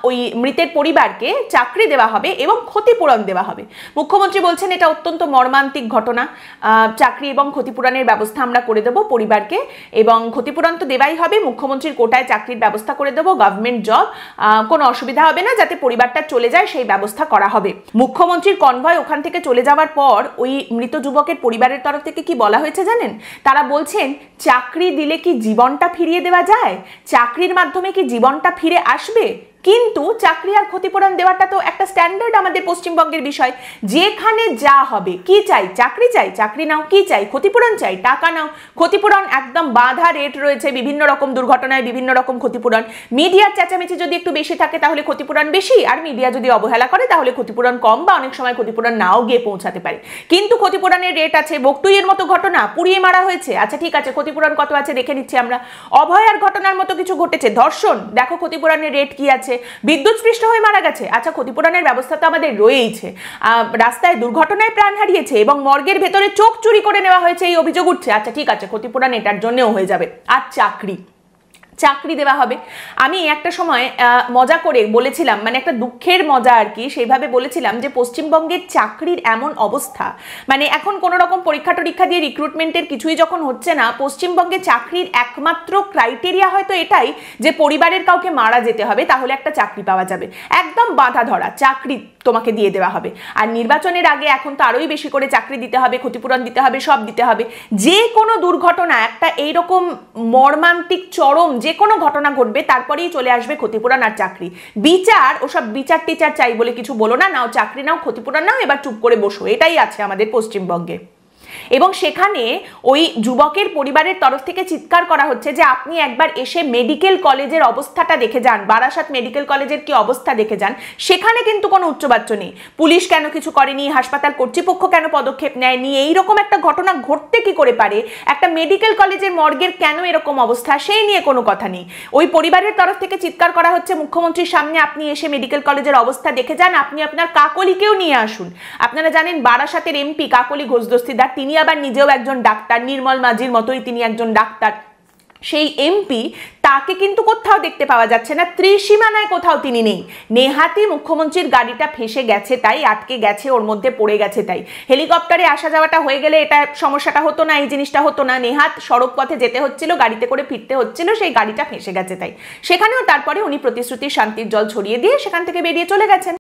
ওই মৃতের পরিবারকে চাকরি দেওয়া হবে এবং ক্ষতিপূরণ দেওয়া হবে। মুখ্যমন্ত্রী বলছেন এটা অত্যন্ত মর্মান্তিক ঘটনা, চাকরি এবং ক্ষতিপূরণের ব্যবস্থা আমরা করে দেবো পরিবারকে, এবং ক্ষতিপূরণ তো দেওয়াই হবে, মুখ্যমন্ত্রীর কোটায় চাকরির ব্যবস্থা করে দেবো, গভর্নমেন্ট জব, কোনো অসুবিধা হবে না, যাতে পরিবারটা চলে যায় সেই ব্যবস্থা করা হবে। মুখ্যমন্ত্রীর কনভয় ওখান থেকে চলে যাওয়ার পর ওই মৃত যুবকের পরিবারের তরফ থেকে কি বলা হয়েছে জানেন? তারা বলছেন চাকরি দিলে কি জীবনটা ফিরিয়ে দেওয়া যায়, চাকরির মাধ্যমে কি জীবনটা ফিরে আসবে? কিন্তু চাকরি আর ক্ষতিপূরণ দেওয়াটা তো একটা স্ট্যান্ডার্ড আমাদের পশ্চিমবঙ্গের বিষয়। যেখানে যা হবে, কি চাই? চাকরি চাই, চাকরি নাও। কি চাই? ক্ষতিপূরণ চাই, টাকা নাও। ক্ষতিপূরণ একদম বাঁধা রেট রয়েছে, বিভিন্ন রকম দুর্ঘটনায় বিভিন্ন রকম ক্ষতিপূরণ। মিডিয়ার চেঁচামেচি যদি একটু বেশি থাকে তাহলে ক্ষতিপূরণ বেশি, আর মিডিয়া যদি অবহেলা করে তাহলে ক্ষতিপূরণ কম, বা অনেক সময় ক্ষতিপূরণ নাও গিয়ে পৌঁছাতে পারে। কিন্তু ক্ষতিপূরণের রেট আছে। বকটুইয়ের মতো ঘটনা, পুড়িয়ে মারা হয়েছে, আচ্ছা ঠিক আছে, ক্ষতিপূরণ কত আছে দেখে নিচ্ছি আমরা। অভয়ার ঘটনার মতো কিছু ঘটেছে, ধর্ষণ, দেখো ক্ষতিপূরণের রেট কি আছে। বিদ্যুৎস্পৃষ্ট হয়ে মারা গেছে, আচ্ছা ক্ষতিপূরণের ব্যবস্থা তো আমাদের রয়েইছে। রাস্তায় দুর্ঘটনায় প্রাণ হারিয়েছে এবং মর্গের ভেতরে চোখ চুরি করে নেওয়া হয়েছে এই অভিযোগ উঠছে, আচ্ছা ঠিক আছে, ক্ষতিপূরণ এটার জন্যও হয়ে যাবে। আর চাকরি দেওয়া হবে। আমি একটা সময় মজা করে বলেছিলাম, মানে একটা দুঃখের মজা আর কি, সেইভাবে বলেছিলাম যে পশ্চিমবঙ্গের চাকরির এমন অবস্থা, মানে এখন কোনো রকম পরীক্ষা টরীক্ষা দিয়ে রিক্রুটমেন্টের কিছুই যখন হচ্ছে না, পশ্চিমবঙ্গে চাকরির একমাত্র ক্রাইটেরিয়া হয়তো এটাই যে পরিবারের কাউকে মারা যেতে হবে তাহলে একটা চাকরি পাওয়া যাবে। একদম বাঁধা ধরা চাকরি তোমাকে দিয়ে দেওয়া হবে। আর নির্বাচনের আগে এখন তো আরোই বেশি করে চাকরি দিতে হবে, ক্ষতিপূরণ দিতে হবে, সব দিতে হবে। যে কোনো দুর্ঘটনা, একটা এইরকম মর্মান্তিক চরম যে কোনো ঘটনা ঘটবে, তারপরেই চলে আসবে ক্ষতিপূরণ আর চাকরি। বিচার, ওসব বিচার টিচার চাই বলে কিছু বলো না, নাও চাকরি নাও, ক্ষতিপূরণ নাও, এবার চুপ করে বসো, এটাই আছে আমাদের পশ্চিমবঙ্গে। এবং সেখানে ওই যুবকের পরিবারের তরফ থেকে চিৎকার করা হচ্ছে যে আপনি একবার এসে মেডিকেল কলেজের অবস্থাটা দেখে যান, বারাসাত মেডিকেল কলেজের কি অবস্থা দেখে যান। সেখানে কিন্তু কোনো উচ্চবাচ্য নেই, পুলিশ কেন কিছু করেনি, হাসপাতাল কর্তৃপক্ষ কেন পদক্ষেপ নেয়নি, এইরকম একটা ঘটনা ঘটতে কি করে পারে, একটা মেডিকেল কলেজের মর্গের কেন এরকম অবস্থা, সেই নিয়ে কোনো কথা নেই। ওই পরিবারের তরফ থেকে চিৎকার করা হচ্ছে মুখ্যমন্ত্রীর সামনে আপনি এসে মেডিকেল কলেজের অবস্থা দেখে যান, আপনি আপনার কাকলিকেও নিয়ে আসুন। আপনারা জানেন বারাসাতের এমপি কাকলি ঘোষ দস্তিদার, তিনি আবার নিজেও একজন ডাক্তার, নির্মল মাঝির মতোই তিনি একজন ডাক্তার। সেই এমপি, তাকে কিন্তু কোথাও দেখতে পাওয়া যাচ্ছে না, ত্রিসীমানায় কোথাও তিনি নেই। নেহাতি মুখ্যমন্ত্রীর গাড়িটা ফেসে গেছে তাই, আটকে গেছে, ওর মধ্যে পড়ে গেছে তাই। হেলিকপ্টারে আসা যাওয়াটা হয়ে গেলে এটা সমস্যাটা হতো না, এই জিনিসটা হতো না। নেহাত সড়ক পথে যেতে হচ্ছিল, গাড়িতে করে ফিরতে হচ্ছিল, সেই গাড়িটা ফেসে গেছে তাই। সেখানেও তারপরে উনি প্রতিশ্রুতির শান্তির জল ছড়িয়ে দিয়ে সেখান থেকে বেরিয়ে চলে গেছেন।